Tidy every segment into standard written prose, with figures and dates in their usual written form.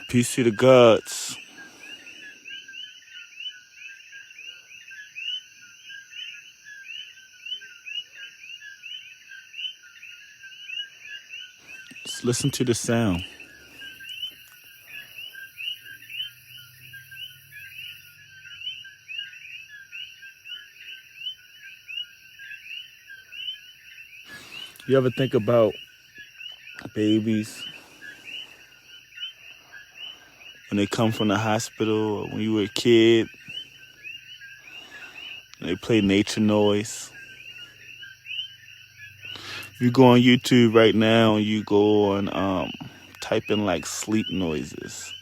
Peace to the gods. Let's listen to the sound. You ever think about babies when they come from the hospital or when you were a kid and they play nature noise? You go on YouTube right now and you go and type in like sleep noises.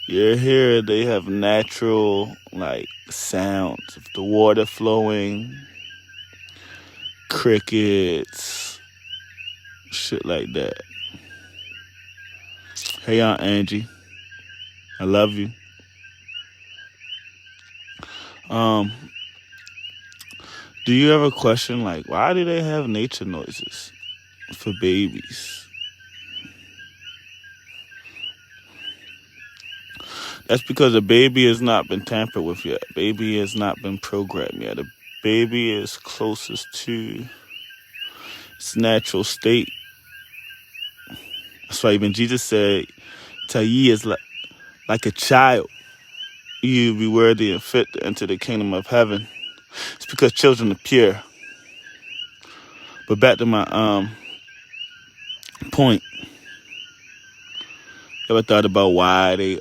You hear they have natural like sounds of the water flowing, crickets, shit like that. Hey Aunt Angie, I love you. Do you ever question like why do they have nature noises for babies? That's because a baby has not been tampered with yet. Baby has not been programmed yet. A baby is closest to its natural state. That's why even Jesus said, "Tayi is like a child. You be worthy and fit to enter the kingdom of heaven." It's because children are pure. But back to my point. Ever thought about why they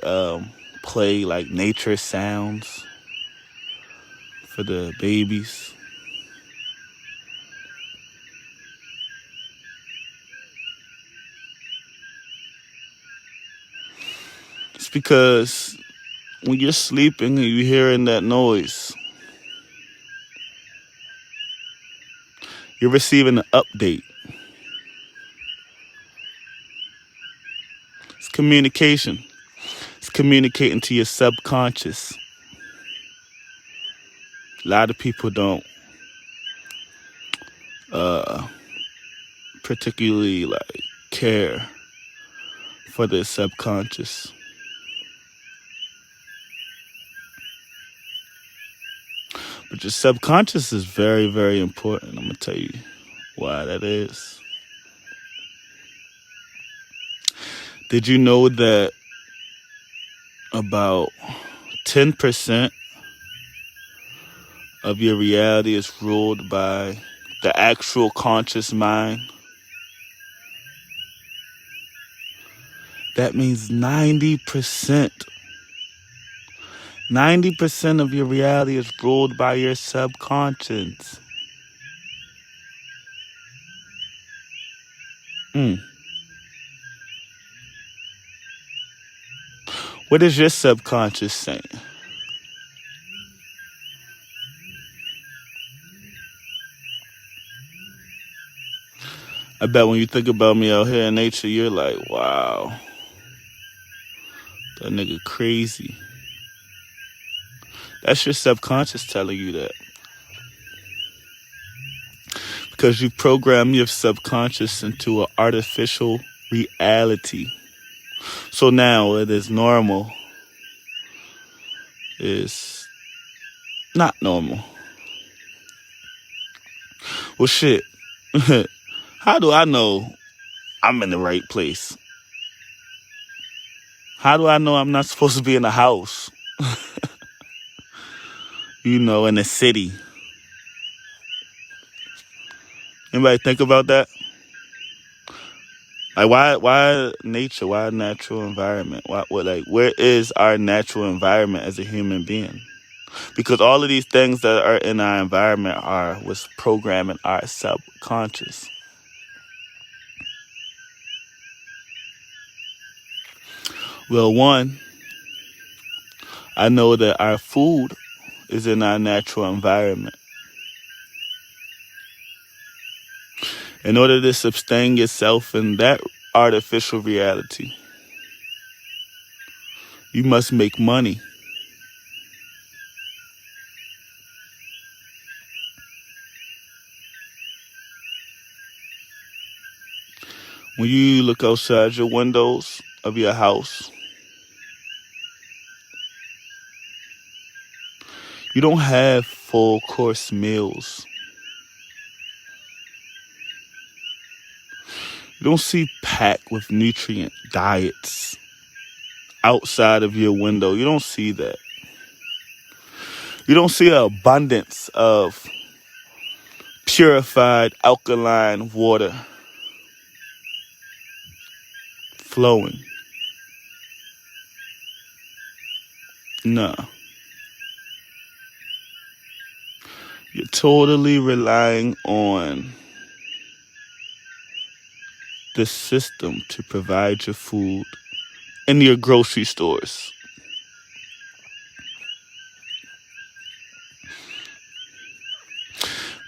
play like nature sounds for the babies? It's because when you're sleeping and you're hearing that noise, you're receiving an update. It's communication. It's communicating to your subconscious. A lot of people don't particularly like care for their subconscious. But your subconscious is very, very important. I'm going to tell you why that is. Did you know that about 10% of your reality is ruled by the actual conscious mind? That means 90%. 90% of your reality is ruled by your subconscious. What is your subconscious saying? I bet when you think about me out here in nature, you're like, wow, that nigga crazy. That's your subconscious telling you that. Because you program your subconscious into an artificial reality. So now it is normal is not normal. Well, shit. How do I know I'm in the right place? How do I know I'm not supposed to be in a house? In a city. Anybody think about that? Like why nature? Why natural environment? Where is our natural environment as a human being? Because all of these things that are in our environment are what's programming our subconscious. Well, one, I know that our food is in our natural environment. In order to sustain yourself in that artificial reality, you must make money. When you look outside your windows of your house. You don't have full course meals. You don't see packed with nutrient diets outside of your window. You don't see that. You don't see an abundance of purified alkaline water flowing. No. You're totally relying on the system to provide your food in your grocery stores.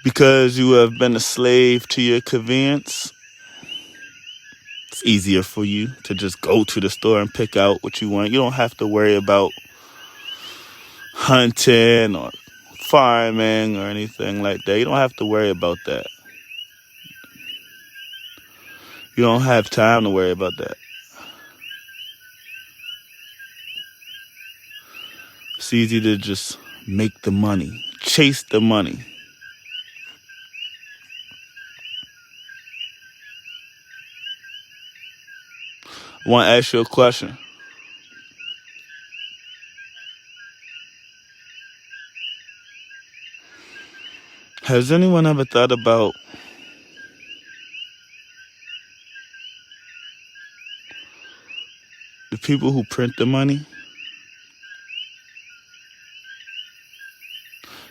Because you have been a slave to your convenience, it's easier for you to just go to the store and pick out what you want. You don't have to worry about hunting or farming or anything like that. You don't have to worry about that. You don't have time to worry about that. It's easy to just make the money, chase the money. I want to ask you a question. Has anyone ever thought about the people who print the money?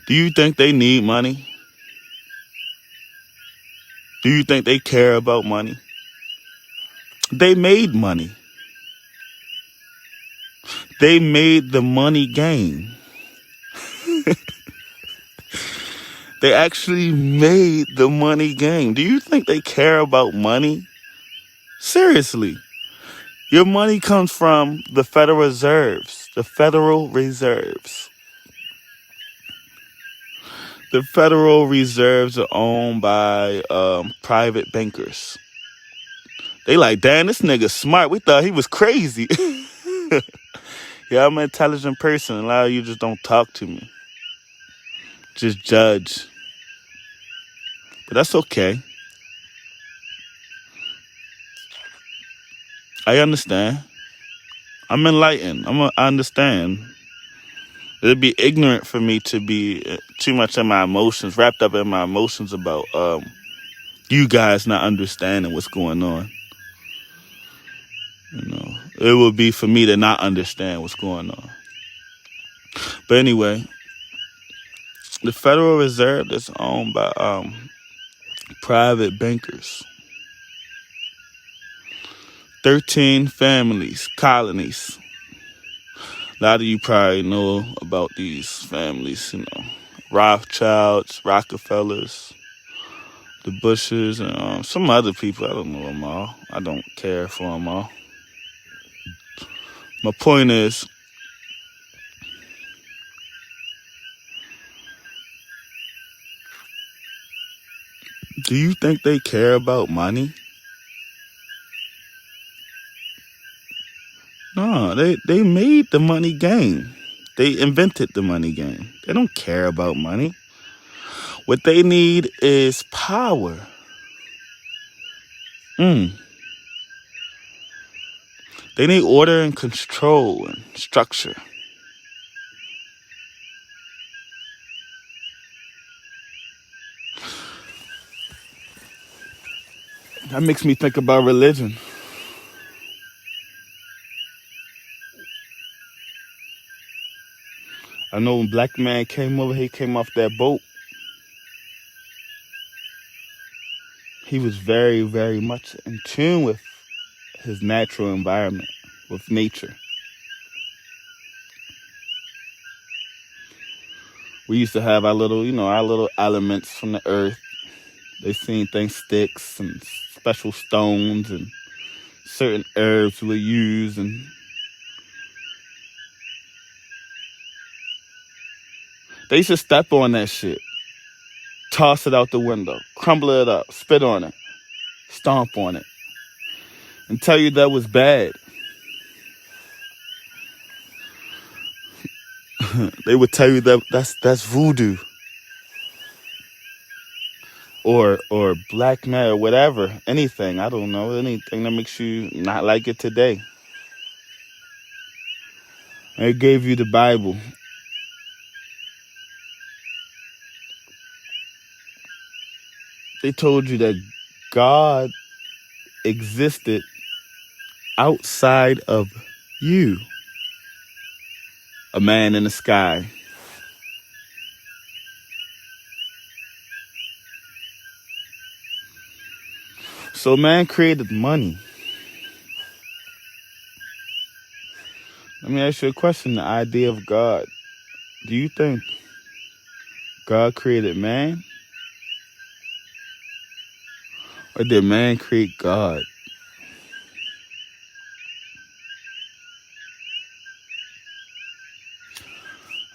Do you think they need money? Do you think they care about money? They made money. They made the money game. They actually made the money game. Do you think they care about money? Seriously. Your money comes from the Federal Reserves. The Federal Reserves. The Federal Reserves are owned by private bankers. They like, damn, this nigga smart. We thought he was crazy. Yeah, I'm an intelligent person. A lot of you just don't talk to me. Just judge. But that's okay. I understand. I'm enlightened. I understand. It'd be ignorant for me to be too much in my emotions, wrapped up in my emotions about you guys not understanding what's going on. You know, it would be for me to not understand what's going on. But anyway, the Federal Reserve is owned by private bankers. 13 families, colonies. A lot of you probably know about these families, you know. Rothschilds, Rockefellers, the Bushes, and some other people. I don't know them all. I don't care for them all. My point is, do you think they care about money? No, they made the money game. They invented the money game. They don't care about money. What they need is power. They need order and control and structure. That makes me think about religion. I know when black man came over, he came off that boat. He was very, very much in tune with his natural environment, with nature. We used to have our little elements from the earth. They seen things, sticks and special stones and certain herbs we use, and they used to step on that shit, toss it out the window, crumble it up, spit on it, stomp on it, and tell you that was bad. They would tell you that that's voodoo or black magic or whatever, anything. I don't know, anything that makes you not like it today. They gave you the Bible. They told you that God existed outside of you, a man in the sky. So man created money. Let me ask you a question. The idea of God. Do you think God created man? Or did man create God?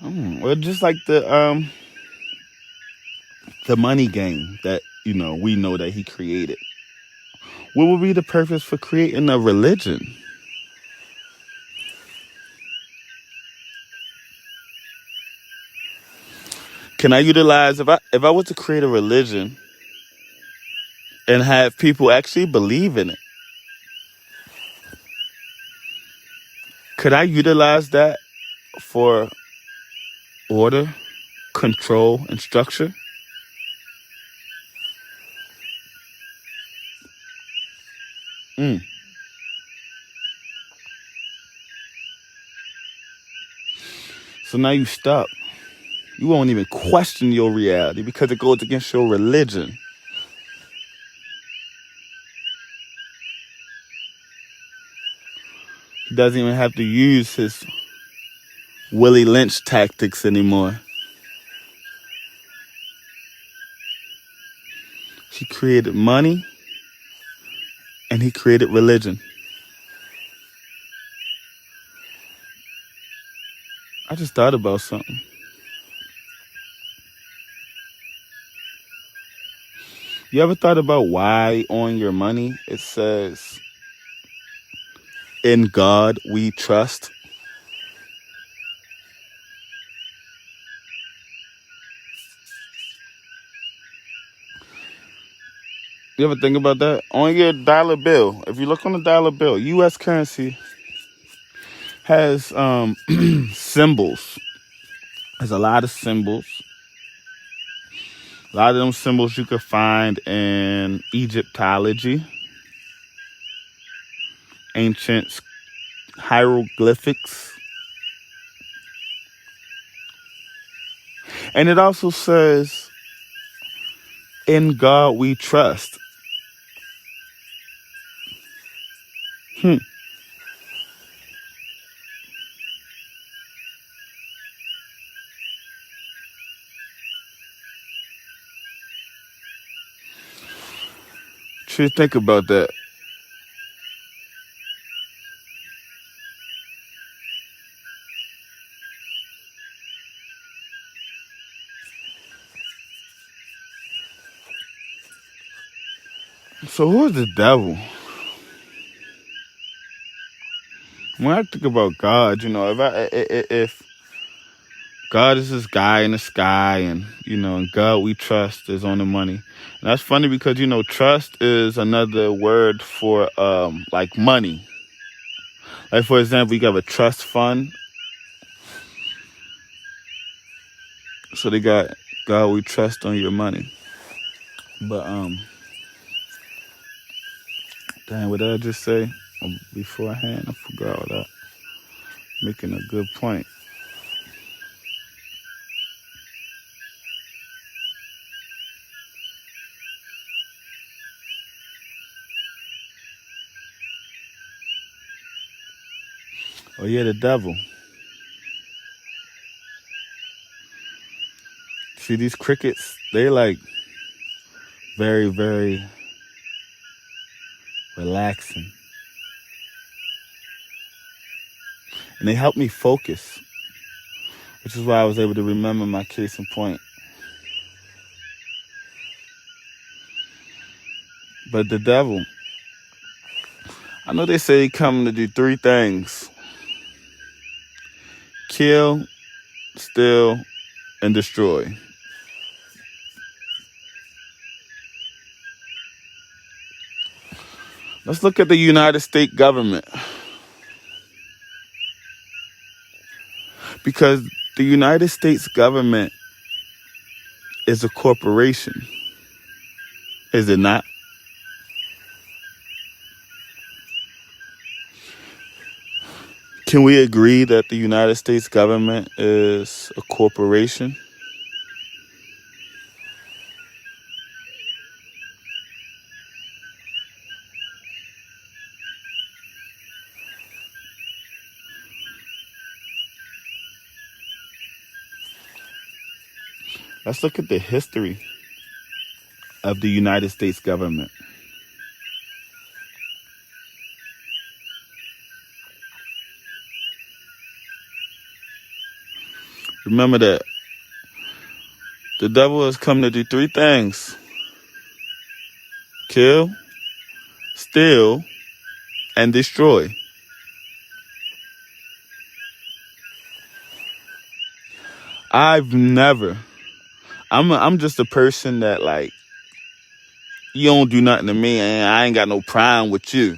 Well, just like the money game that, we know that he created. What would be the purpose for creating a religion? Can I utilize, if I was to create a religion and have people actually believe in it, could I utilize that for order, control, and structure? So now you stop. You won't even question your reality because it goes against your religion. He doesn't even have to use his Willie Lynch tactics anymore. He created money and he created religion. I just thought about something. You ever thought about why on your money it says, "In God we trust"? You ever think about that? On your dollar bill, if you look on the dollar bill, U.S. currency has symbols. There's a lot of symbols. A lot of them symbols you could find in Egyptology, ancient hieroglyphics. And it also says, "In God we trust." Should you think about that? So who is the devil? When I think about God, if God is this guy in the sky and, in God we trust is on the money. And that's funny because, trust is another word for, like money. Like, for example, you have a trust fund. So they got God we trust on your money. But, dang, what did I just say? Beforehand, I forgot all that. Making a good point. Oh yeah, the devil. See these crickets? They like very, very relaxing. And they help me focus, which is why I was able to remember my case in point. But the devil, I know they say he come to do three things: kill, steal, and destroy. Let's look at the United States government. Because the United States government is a corporation, is it not? Can we agree that the United States government is a corporation? Let's look at the history of the United States government. Remember that the devil has come to do three things: kill, steal, and destroy. I'm just a person that, like, you don't do nothing to me and I ain't got no problem with you.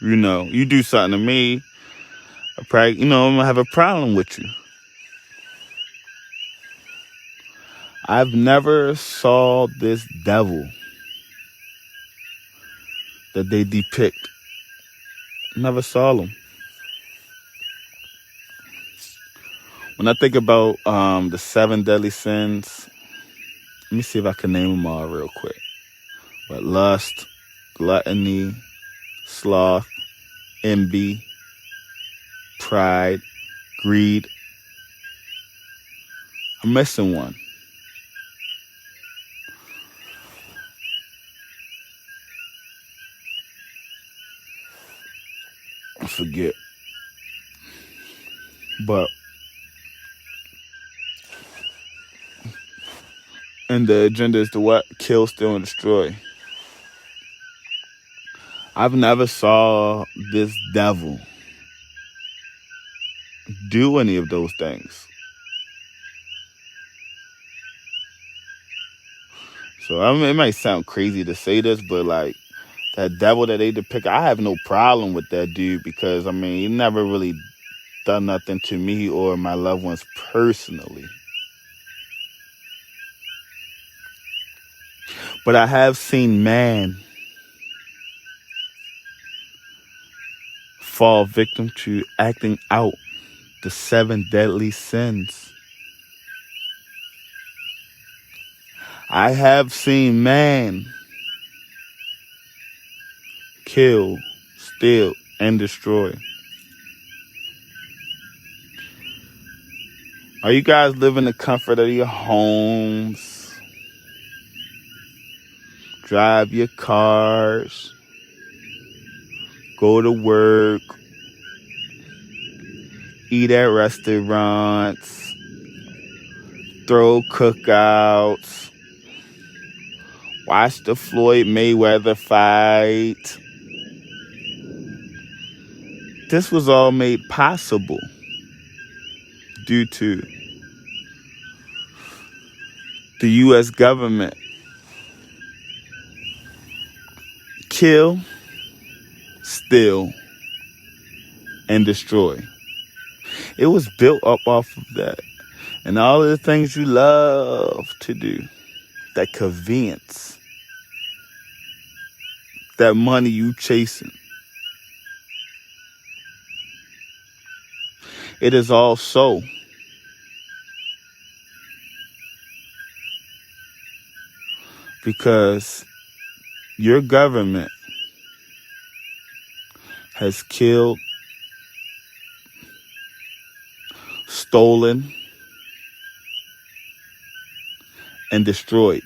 You know, you do something to me, I'm gonna have a problem with you. I've never saw this devil that they depict. Never saw him. When I think about the 7 deadly sins, let me see if I can name them all real quick. But lust, gluttony, sloth, envy, pride, greed. I'm missing one. I forget. But and the agenda is to what? Kill, steal, and destroy. I've never saw this devil do any of those things. So I mean, it might sound crazy to say this, but like that devil that they depict, I have no problem with that dude because I mean, he never really done nothing to me or my loved ones personally. But I have seen man fall victim to acting out the 7 deadly sins. I have seen man kill, steal, and destroy. Are you guys living the comfort of your homes? Drive your cars, go to work, eat at restaurants, throw cookouts, watch the Floyd Mayweather fight. This was all made possible due to the U.S. government. Kill, steal, and destroy. It was built up off of that. And all of the things you love to do, that convenience, that money you chasing. It is all so. Because your government has killed, stolen, and destroyed.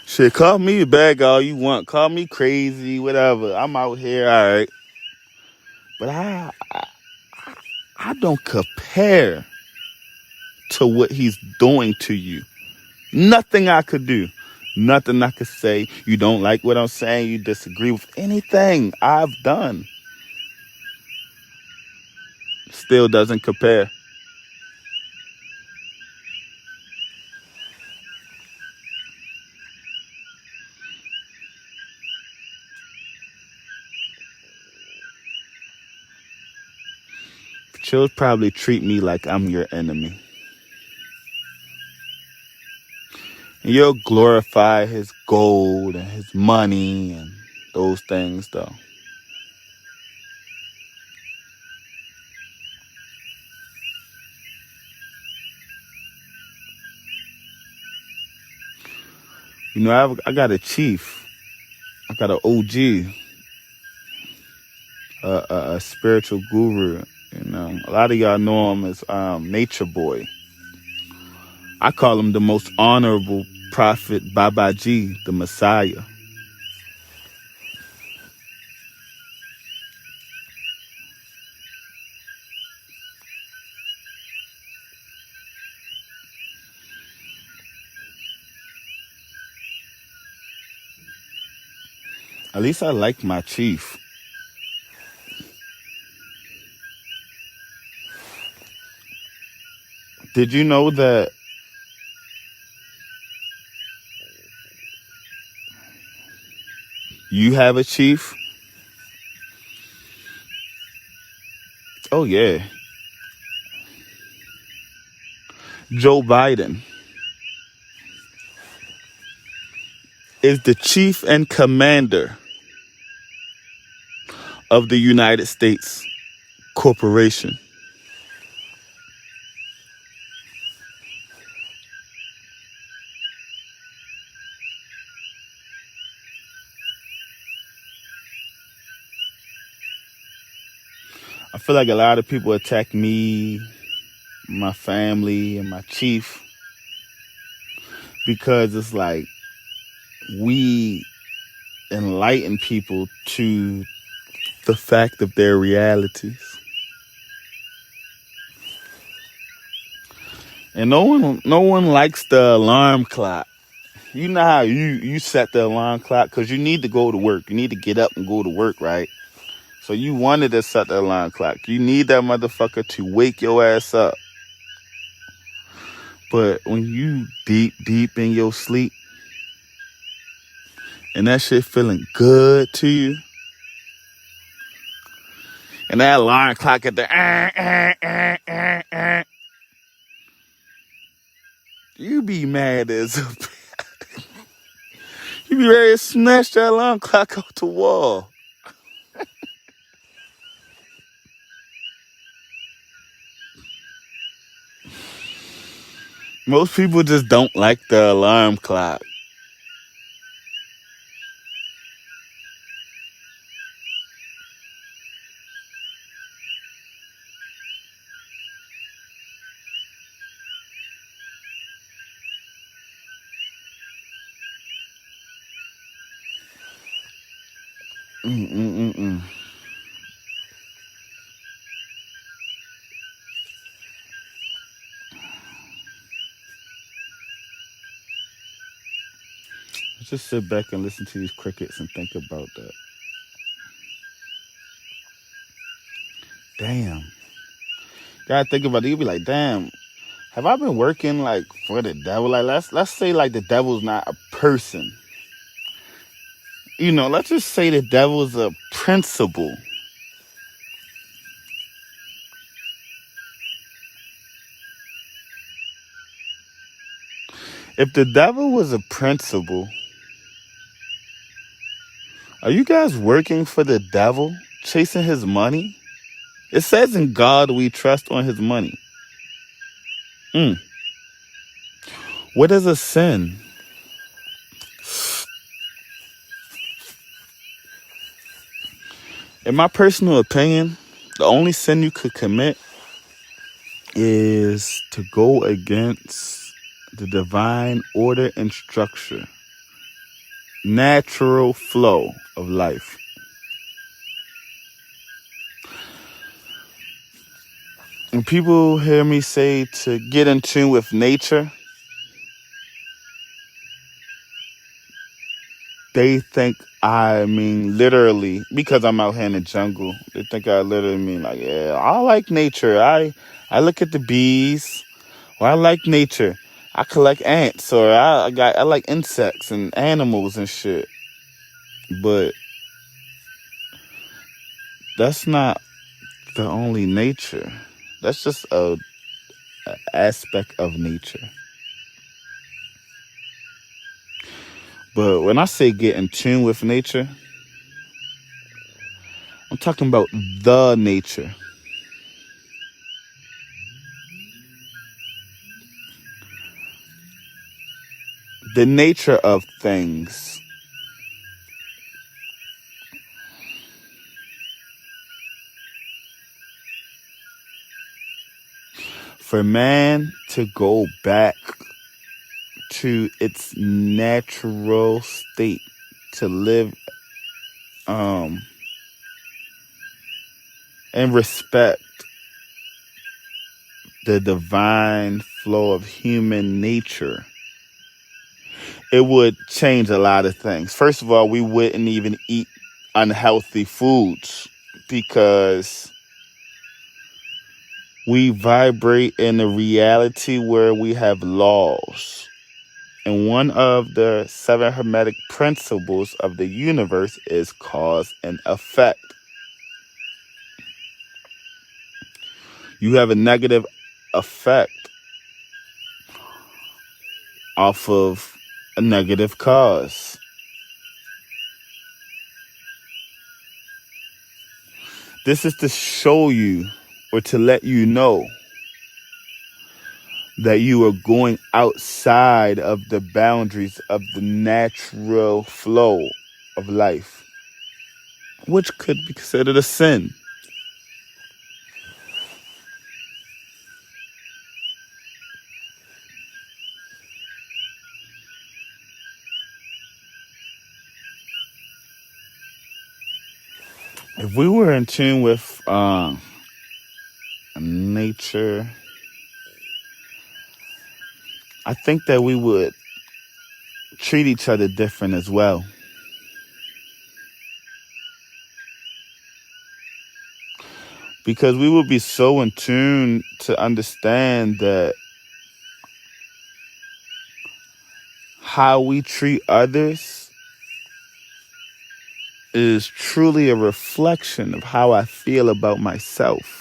Shit, call me a bad guy all you want. Call me crazy, whatever. I'm out here, all right. But I don't compare to what he's doing to you. Nothing I could do Nothing I could say. You don't like what I'm saying. You disagree with anything I've done. Still doesn't compare. She'll probably treat me like I'm your enemy. And you'll glorify his gold and his money and those things, though. You know, I got a chief. I got an OG, a spiritual guru. You know, a lot of y'all know him as Nature Boy. I call him the most honorable prophet Babaji, the Messiah. At least I like my chief. Did you know that you have a chief? Oh, yeah. Joe Biden is the chief and commander of the United States Corporation. I feel like a lot of people attack me, my family, and my chief because it's like we enlighten people to the fact of their realities. And no one likes the alarm clock. You know how you set the alarm clock because you need to go to work. You need to get up and go to work, right? So you wanted to set the alarm clock. You need that motherfucker to wake your ass up. But when you deep in your sleep and that shit feeling good to you, and that alarm clock at the you be mad as a you be ready to smash that alarm clock off the wall. Most people just don't like the alarm clock. Mm-mm-mm-mm. Just sit back and listen to these crickets and think about that. Damn. Gotta think about it. You be like, damn, have I been working like for the devil? Like let's say like the devil's not a person. You know, let's just say the devil's a principle. If the devil was a principle, are you guys working for the devil? Chasing his money? It says in God we trust on his money. What is a sin? In my personal opinion, the only sin you could commit is to go against the divine order and structure, natural flow of life. When people hear me say to get in tune with nature, they think I mean literally, because I'm out here in the jungle, they think I literally mean like, yeah, I like nature. I look at the bees, or I like nature. I collect ants, or I like insects and animals and shit. But that's not the only nature. That's just a aspect of nature. But when I say get in tune with nature, I'm talking about the nature. The nature of things. For man to go back to its natural state, to live and respect the divine flow of human nature, it would change a lot of things. First of all, we wouldn't even eat unhealthy foods because we vibrate in a reality where we have laws. And one of the 7 hermetic principles of the universe is cause and effect. You have a negative effect off of a negative cause. This is to show you, or to let you know, that you are going outside of the boundaries of the natural flow of life, which could be considered a sin. If we were in tune with nature, I think that we would treat each other different as well. Because we would be so in tune to understand that how we treat others is truly a reflection of how I feel about myself.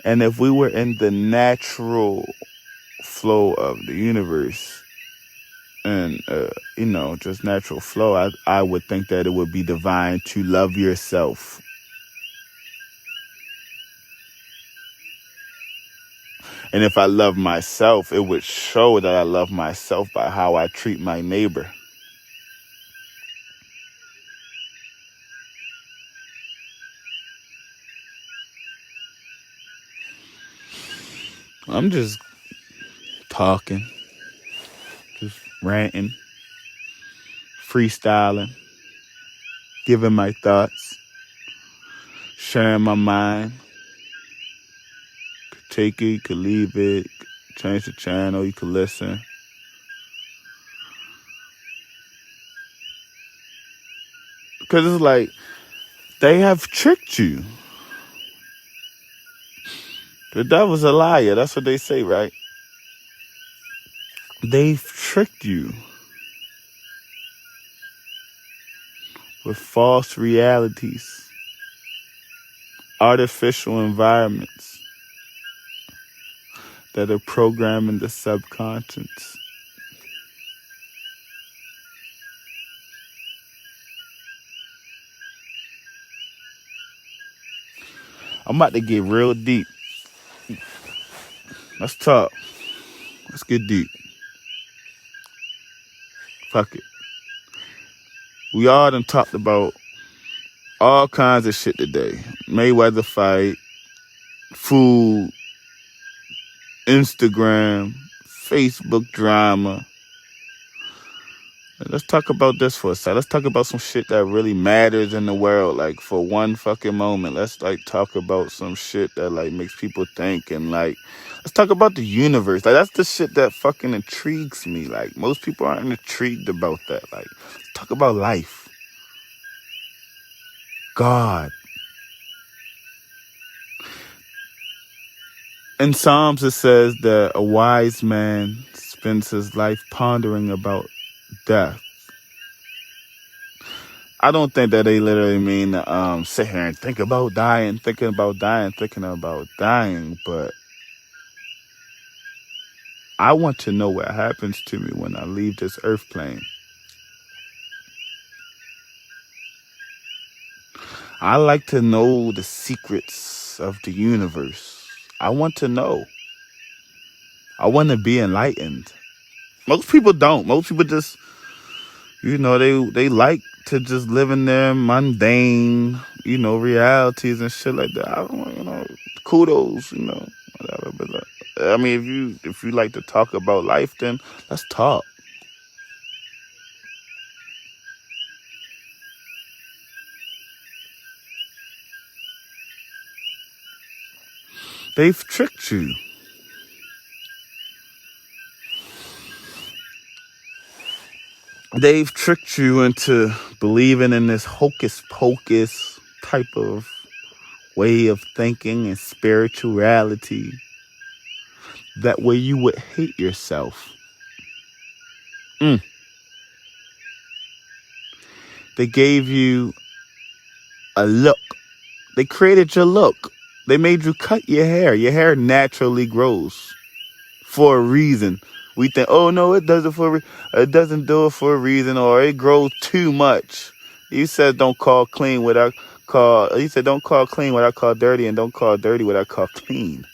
And if we were in the natural flow of the universe and, just natural flow, I would think that it would be divine to love yourself. And if I love myself, it would show that I love myself by how I treat my neighbor. I'm just talking, just ranting, freestyling, giving my thoughts, sharing my mind. You could take it, you could leave it, you could change the channel, you could listen. Because it's like, they have tricked you. The devil's a liar. That's what they say, right? They've tricked you with false realities, artificial environments that are programming the subconscious. I'm about to get real deep. Let's talk. Let's get deep. Fuck it. We all done talked about all kinds of shit today. Mayweather fight, food, Instagram, Facebook drama, Let's talk about this for a second. Let's talk about some shit that really matters in the world. Like for one fucking moment, let's like talk about some shit that like makes people think and like let's talk about the universe. Like that's the shit that fucking intrigues me. Like most people aren't intrigued about that. Like let's talk about life. God. In Psalms it says that a wise man spends his life pondering about death. I don't think that they literally mean sit here and think about dying, thinking about dying, but I want to know what happens to me when I leave this earth plane. I like to know the secrets of the universe. I want to know. I want to be enlightened. Most people don't. Most people just, they like to just live in their mundane, realities and shit like that. I don't want, kudos, whatever. But I mean, if you like to talk about life, then let's talk. They've tricked you. They've tricked you into believing in this hocus pocus type of way of thinking and spirituality that way you would hate yourself. They gave you a look. They created your look. They made you cut your hair. Your hair naturally grows for a reason. We think, oh no, it doesn't do it for a reason, or it grows too much. You said don't call clean what I call. You said don't call clean what I call dirty, and don't call dirty what I call clean.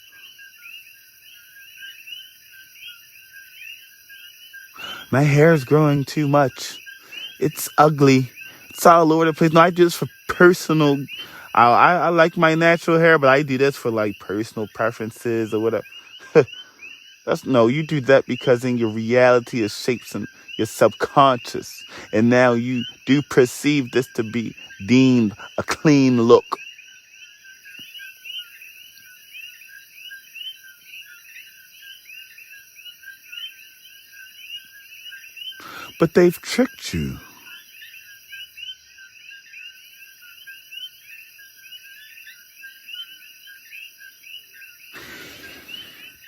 My hair is growing too much. It's ugly. It's all over the place. No, I do this for personal. I like my natural hair, but I do this for like personal preferences or whatever. You do that because in your reality it shapes in your subconscious. And now you do perceive this to be deemed a clean look. But they've tricked you.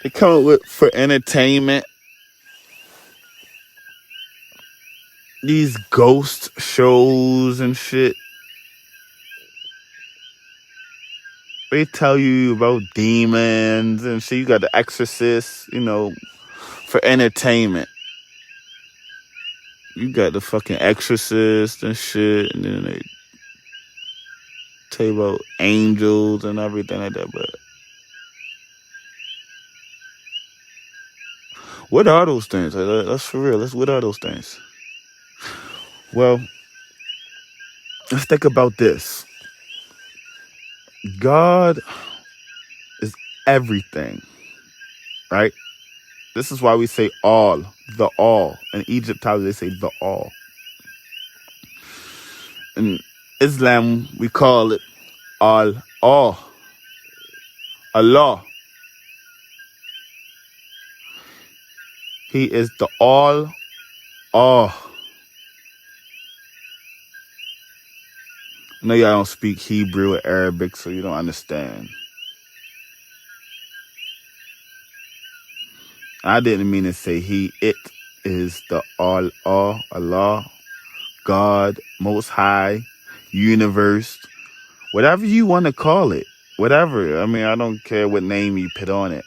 They come up with for entertainment these ghost shows and shit. They tell you about demons and shit. You got the Exorcist, for entertainment. You got the fucking Exorcist and shit, and then they tell you about angels and everything like that. But what are those things? That's for real. What are those things? Well, let's think about this. God is everything, right? This is why we say all, the all. In Egypt, they say the all. In Islam, we call it all, Allah. He is the all. I know y'all don't speak Hebrew or Arabic, so you don't understand. I didn't mean to say he. It is the all, Allah, God, Most High, Universe, whatever you want to call it. Whatever. I mean, I don't care what name you put on it.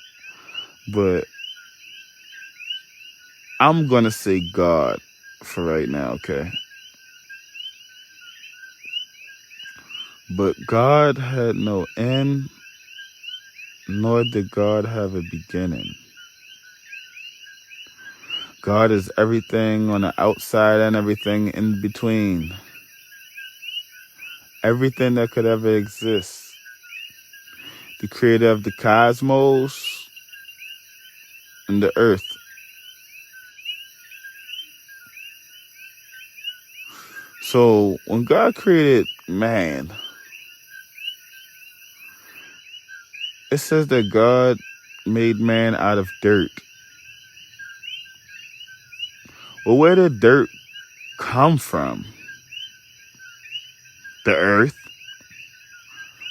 But I'm going to say God for right now, okay? But God had no end, nor did God have a beginning. God is everything on the outside and everything in between. Everything that could ever exist. The creator of the cosmos and the earth. So when God created man, it says that God made man out of dirt. Well, where did dirt come from? The earth.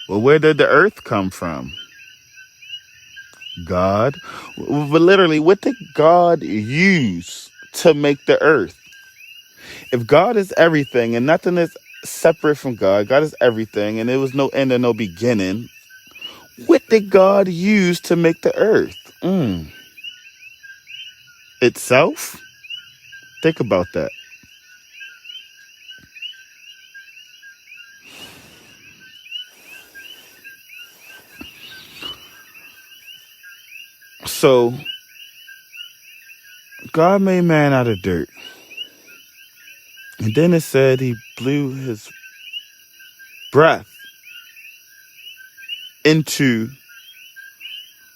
Well, where did the earth come from? God. But literally, what did God use to make the earth? If God is everything and nothing is separate from God, God is everything and there was no end or no beginning, what did God use to make the earth? Itself? Think about that. So, God made man out of dirt. And then it said he blew his breath into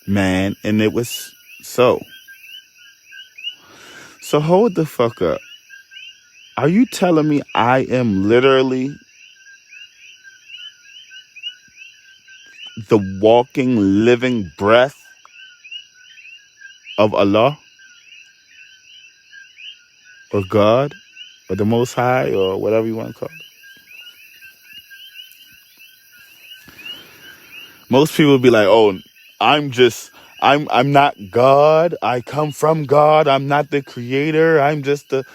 man, and it was so. So hold the fuck up. Are you telling me I am literally the walking, living breath of Allah? Or God? Or the Most High? Or whatever you want to call it? Most people would be like, oh, I'm not God. I come from God. I'm not the creator. I'm just the...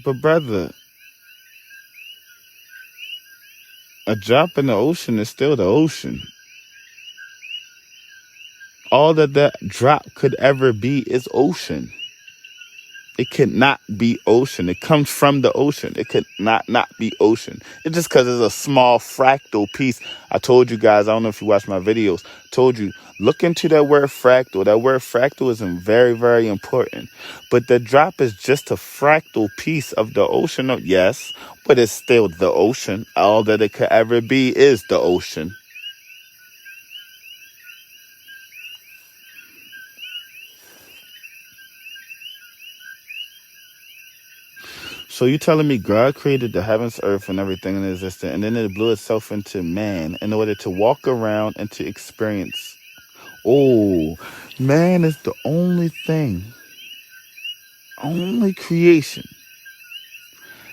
But brother, a drop in the ocean is still the ocean. All that drop could ever be is ocean. It cannot be ocean. It comes from the ocean. It could not be ocean. It's just because it's a small fractal piece. I told you guys, I don't know if you watch my videos, told you, look into that word fractal. That word fractal is very, very important. But the drop is just a fractal piece of the ocean. Yes, but it's still the ocean. All that it could ever be is the ocean. So you telling me God created the heavens, earth, and everything in existence, and then it blew itself into man in order to walk around and to experience. Oh, man is the only thing, only creation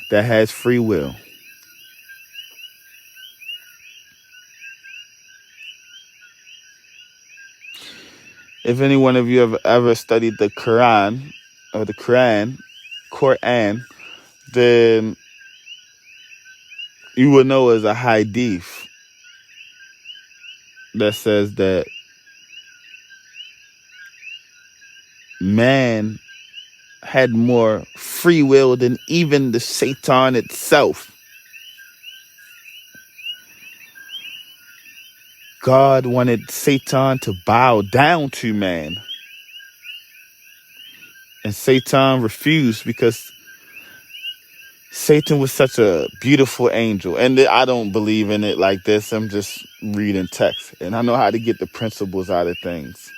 that has free will. If any one of you have ever studied the Quran, or the Quran, then you will know as a hadith that says that man had more free will than even the Satan itself. God wanted Satan to bow down to man. And Satan refused because Satan was such a beautiful angel. And I don't believe in it like this. I'm just reading text. And I know how to get the principles out of things.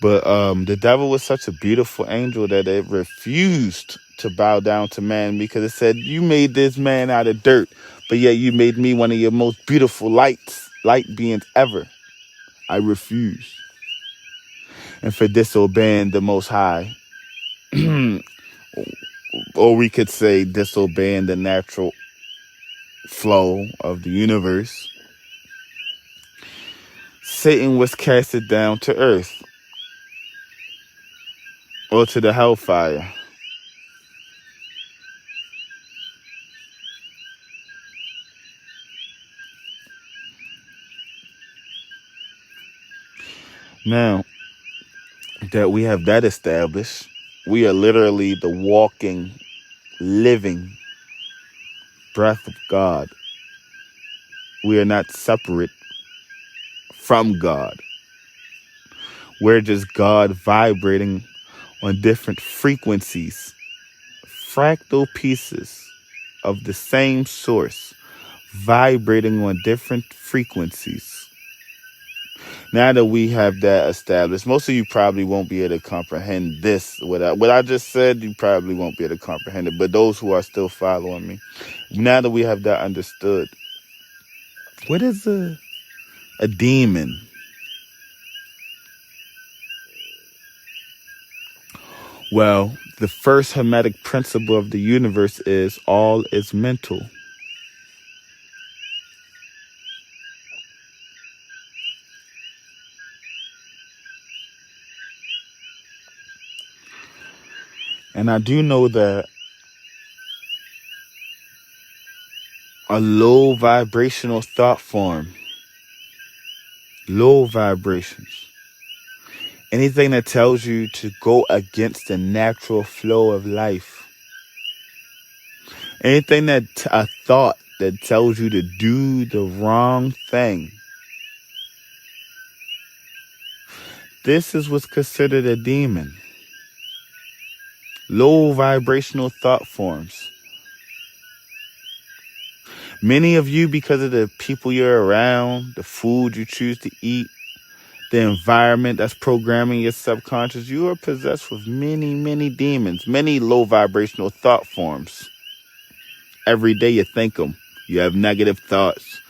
But the devil was such a beautiful angel that it refused to bow down to man because it said, you made this man out of dirt, but yet you made me one of your most beautiful light beings ever. I refuse. And for disobeying the Most High, or we could say disobeying the natural flow of the universe, Satan was casted down to earth or to the hellfire. Now that we have that established, we are literally the walking, living breath of God. We are not separate from God. We're just God vibrating on different frequencies, fractal pieces of the same source, vibrating on different frequencies. Now that we have that established, most of you probably won't be able to comprehend this. What I just said, you probably won't be able to comprehend it. But those who are still following me, now that we have that understood, what is a demon? Well, the first hermetic principle of the universe is all is mental. And I do know that a low vibrational thought form, low vibrations, anything that tells you to go against the natural flow of life, anything that a thought that tells you to do the wrong thing, this is what's considered a demon. Low vibrational thought forms. Many of you, because of the people you're around, the food you choose to eat, the environment that's programming your subconscious, you are possessed with many, many demons, many low vibrational thought forms. Every day you think them. You have negative thoughts.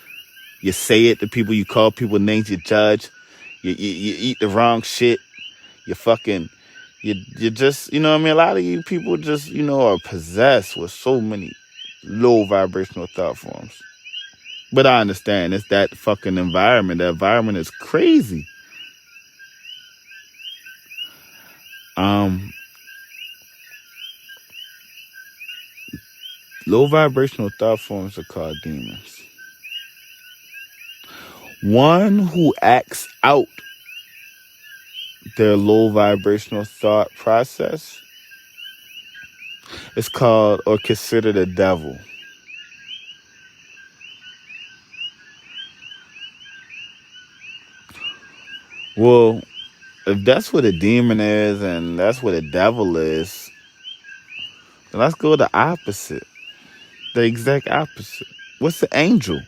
You say it to people. You call people names. You judge. You eat the wrong shit. You fucking... You just... You know what I mean? A lot of you people just, are possessed with so many low vibrational thought forms. But I understand. It's that fucking environment. The environment is crazy. Low vibrational thought forms are called demons. One who acts out their low vibrational thought process is called or considered a devil. Well, if that's what a demon is and that's what a devil is, then let's go the opposite. The exact opposite. What's the angel?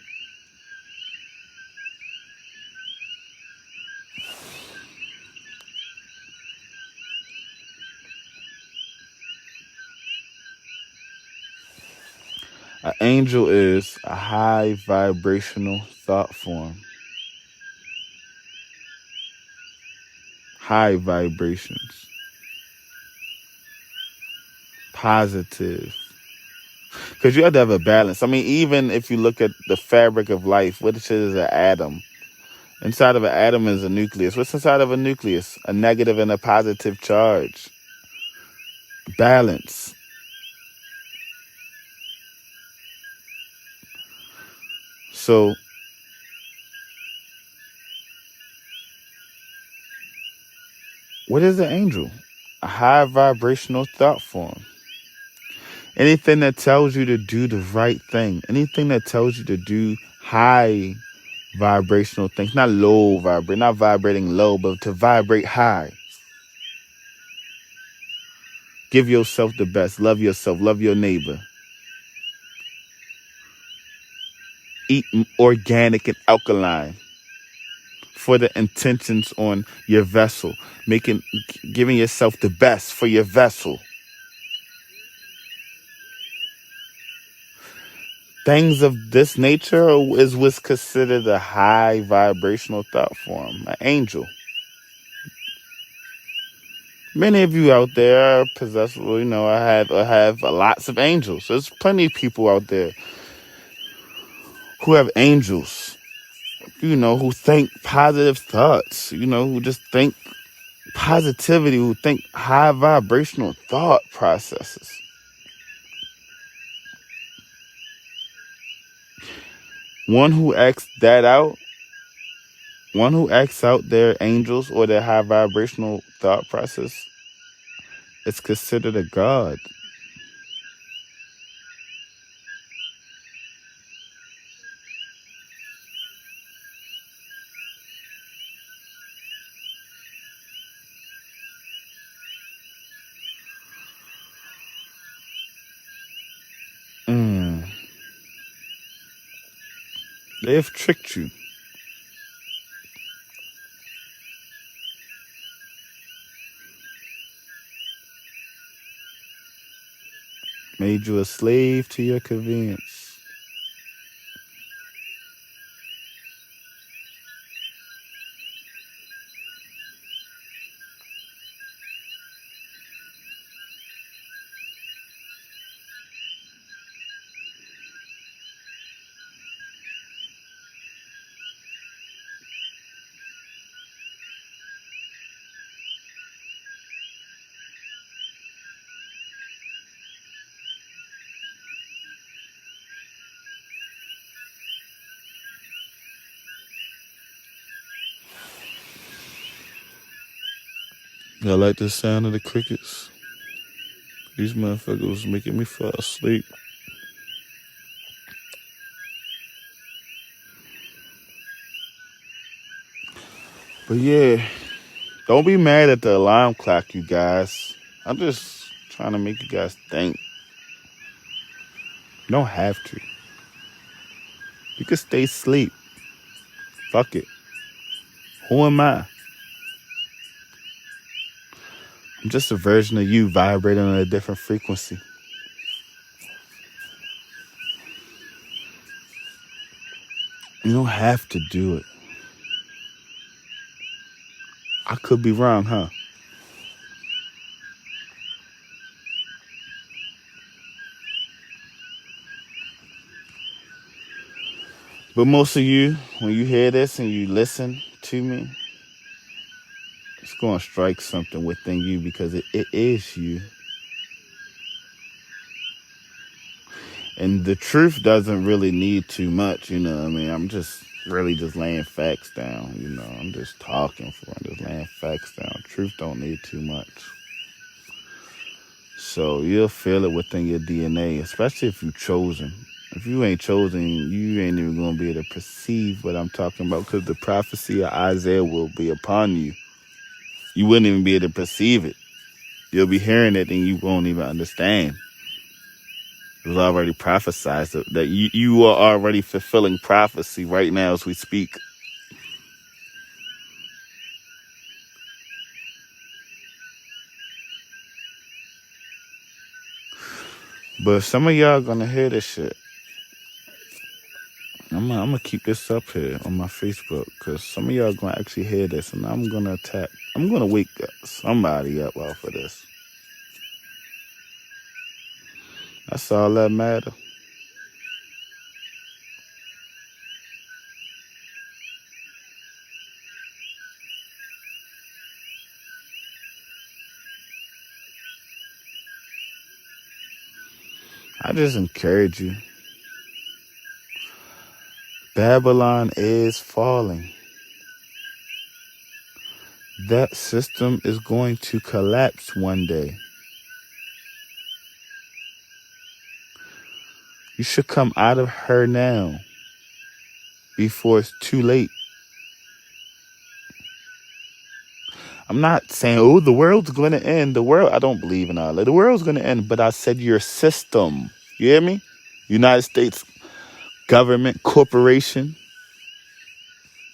An angel is a high vibrational thought form. High vibrations. Positive. Because you have to have a balance. I mean, even if you look at the fabric of life, what is an atom? Inside of an atom is a nucleus. What's inside of a nucleus? A negative and a positive charge. Balance. So, what is an angel? A high vibrational thought form. Anything that tells you to do the right thing. Anything that tells you to do high vibrational things. Not low vibrate. Not vibrating low, but to vibrate high. Give yourself the best. Love yourself. Love your neighbor. Eat organic and alkaline for the intentions on your vessel. Giving yourself the best for your vessel. Things of this nature is what's considered a high vibrational thought form, an angel. Many of you out there are possessed, I have lots of angels. There's plenty of people out there who have angels, who think positive thoughts, who just think positivity, who think high vibrational thought processes. One who acts out their angels or their high vibrational thought process, it's considered a god. They have tricked you. Made you a slave to your convenience. I like the sound of the crickets. These motherfuckers was making me fall asleep. But yeah, don't be mad at the alarm clock, you guys. I'm just trying to make you guys think. You don't have to. You can stay asleep. Fuck it. Who am I? I'm just a version of you vibrating on a different frequency. You don't have to do it. I could be wrong, huh? But most of you, when you hear this and you listen to me, it's going to strike something within you because it is you. And the truth doesn't really need too much, you know what I mean? I'm just really just laying facts down, you know. I'm just talking for it, just laying facts down. Truth don't need too much. So you'll feel it within your DNA, especially if you've chosen. If you ain't chosen, you ain't even going to be able to perceive what I'm talking about because the prophecy of Isaiah will be upon you. You wouldn't even be able to perceive it. You'll be hearing it and you won't even understand. It was already prophesied that you are already fulfilling prophecy right now as we speak. But some of y'all gonna hear this shit. I'm gonna keep this up here on my Facebook because some of y'all gonna actually hear this and I'm gonna attack. I'm gonna wake somebody up off of this. That's all that matters. I just encourage you. Babylon is falling. That system is going to collapse one day. You should come out of her now before it's too late. I'm not saying, oh, the world's going to end. I don't believe in all that. The world's going to end, but I said your system. You hear me? United States government, corporation.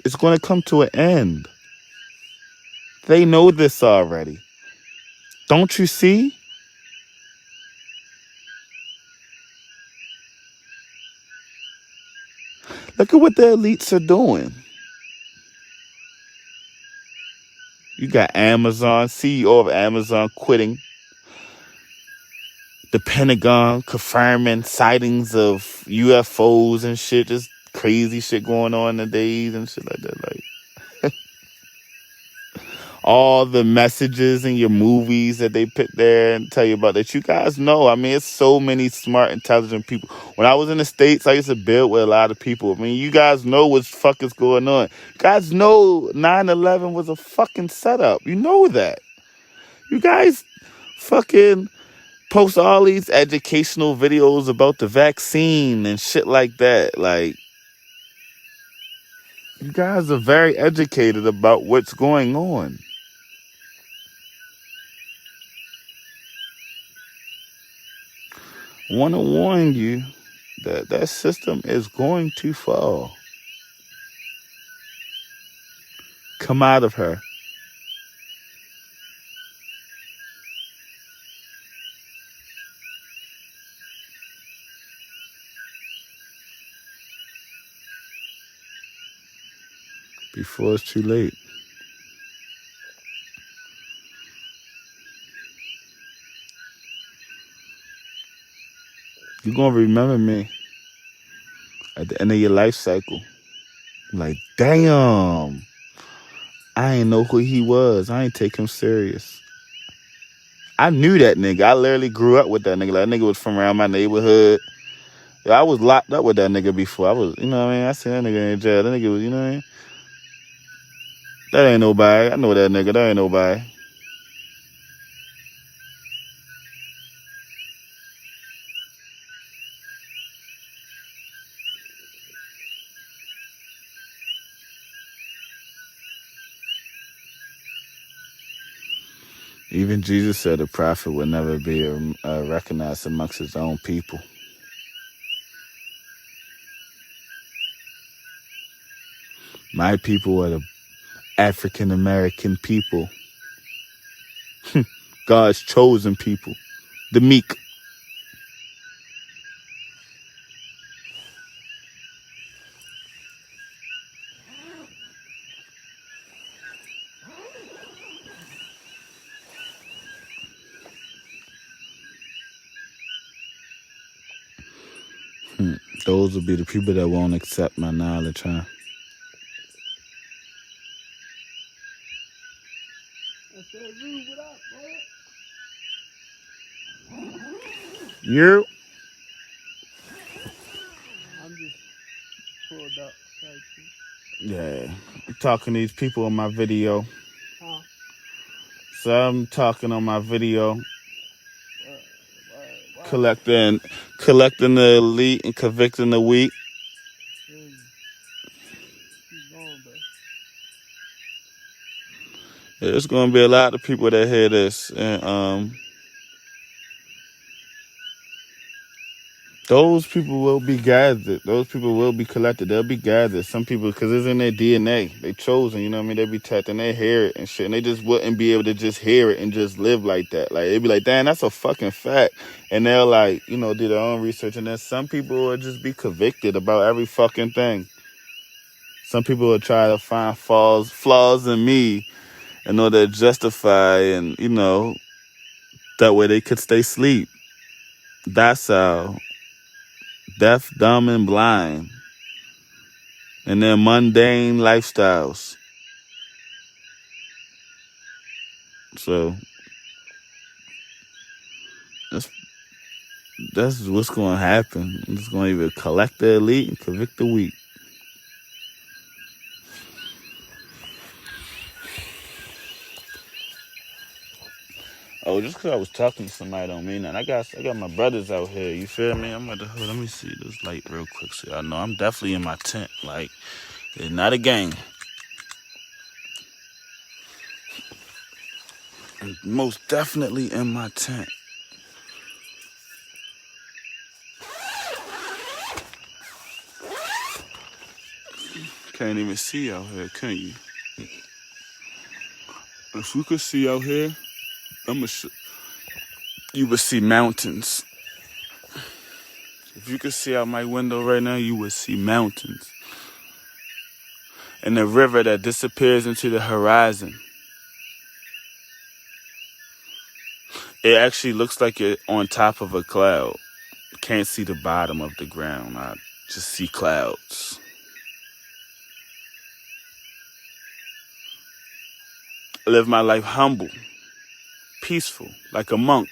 It's going to come to an end. They know this already. Don't you see? Look at what the elites are doing. You got Amazon, CEO of Amazon quitting. The Pentagon confirming sightings of UFOs and shit. Just crazy shit going on nowadays and shit like that. Like all the messages in your movies that they put there and tell you about that. You guys know. I mean, it's so many smart, intelligent people. When I was in the States, I used to build with a lot of people. I mean, you guys know what the fuck is going on. You guys know 9/11 was a fucking setup. You know that. You guys fucking post all these educational videos about the vaccine and shit like that. Like, you guys are very educated about what's going on. I want to warn you that that system is going to fall. Come out of her. before it's too late. You're going to remember me at the end of your life cycle. Like, damn, I ain't know who he was. I ain't take him serious. I knew that nigga. I literally grew up with that nigga. Like, that nigga was from around my neighborhood. I was locked up with that nigga before. I was, you know what I mean? I seen that nigga in jail. That nigga was, you know what I mean? That ain't nobody. I know that nigga. That ain't nobody. Even Jesus said a prophet would never be recognized amongst his own people. My people are the African American people. God's chosen people. The meek. Those will be the people that won't accept my knowledge, huh? You? I'm just pulled up. Yeah. I'm talking to these people on my video. Huh? So I'm talking on my video. Collecting the elite and convicting the weak. There's gonna be a lot of people that hear this, and those people will be gathered. Those people will be collected. They'll be gathered. Some people, because it's in their DNA. They chosen, you know what I mean? They be tapped and they hear it and shit. And they just wouldn't be able to just hear it and just live like that. Like, they'd be like, damn, that's a fucking fact. And they'll, like, you know, do their own research. And then some people will just be convicted about every fucking thing. Some people will try to find flaws in me in order to justify and, you know, that way they could stay asleep. That's how. Deaf, dumb, and blind. And their mundane lifestyles. So that's what's going to happen. It's going to either collect the elite and convict the weak. Oh, just because I was talking to somebody don't mean that. I got my brothers out here. You feel me? I'm at the hood. Let me see this light real quick so y'all know I'm definitely in my tent. Like, it's not a gang. I'm most definitely in my tent. Can't even see out here, can you? If we could see out here, you would see mountains. If you could see out my window right now, you would see mountains. And a river that disappears into the horizon. It actually looks like you're on top of a cloud. Can't see the bottom of the ground. I just see clouds. I live my life humble, peaceful, like a monk.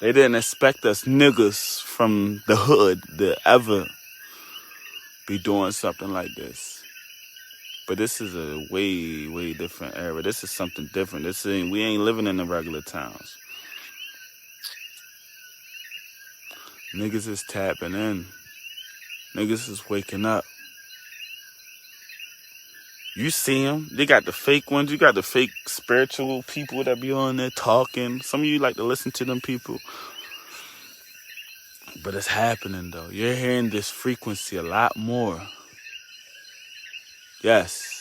They didn't expect us niggas from the hood to ever be doing something like this. But this is a way, way different era. This is something different. We ain't living in the regular towns. Niggas is tapping in. Niggas is waking up. You see them. They got the fake ones. You got the fake spiritual people that be on there talking. Some of you like to listen to them people. But it's happening, though. You're hearing this frequency a lot more. Yes.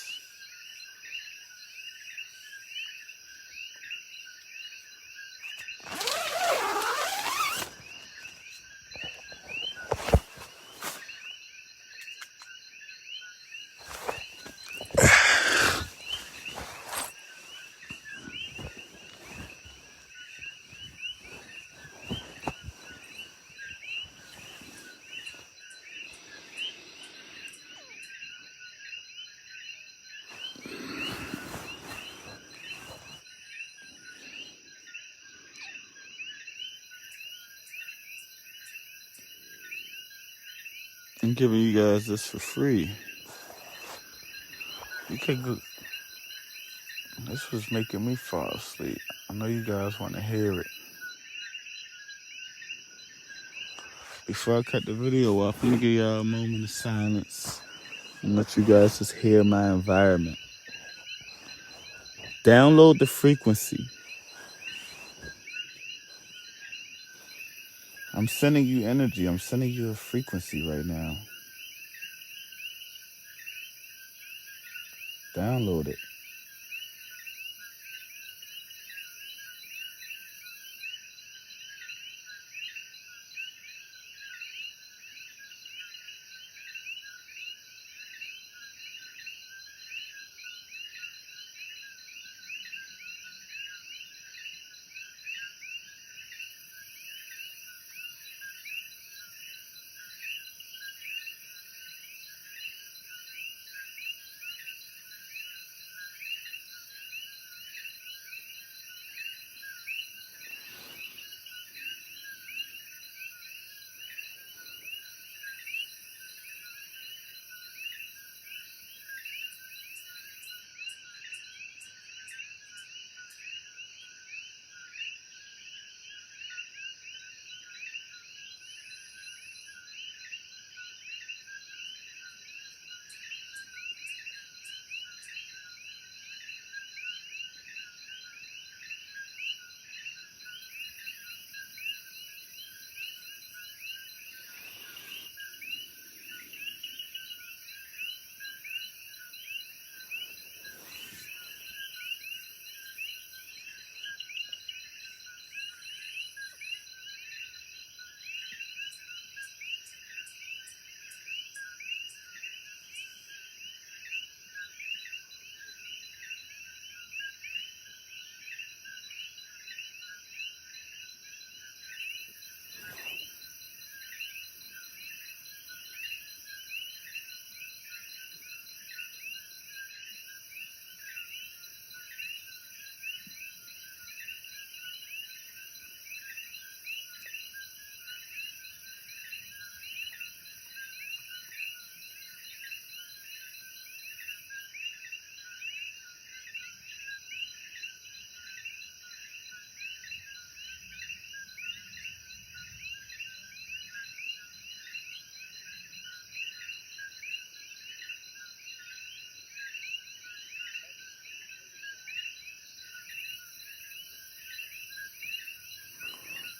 I'm giving you guys this for free. You could go. This was making me fall asleep. I know you guys want to hear it. Before I cut the video off, I'm gonna give y'all a moment of silence and let you guys just hear my environment. Download the frequency. I'm sending you energy. I'm sending you a frequency right now. Download it.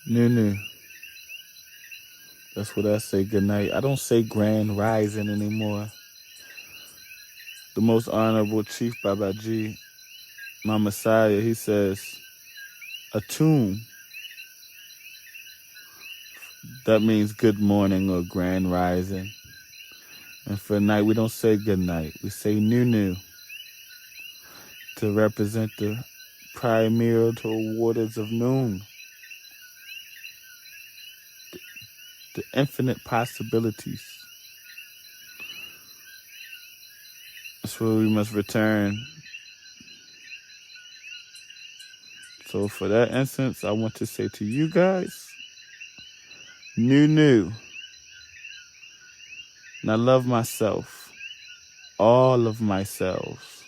Nunu. That's what I say good night. I don't say grand rising anymore. The most honorable Chief Babaji, my Messiah, he says, a tomb. That means good morning or grand rising. And for night, we don't say good night. We say Nunu to represent the primordial waters of noon. The infinite possibilities. That's where we must return. So for that instance, I want to say to you guys, Nunu. And I love myself. All of myself.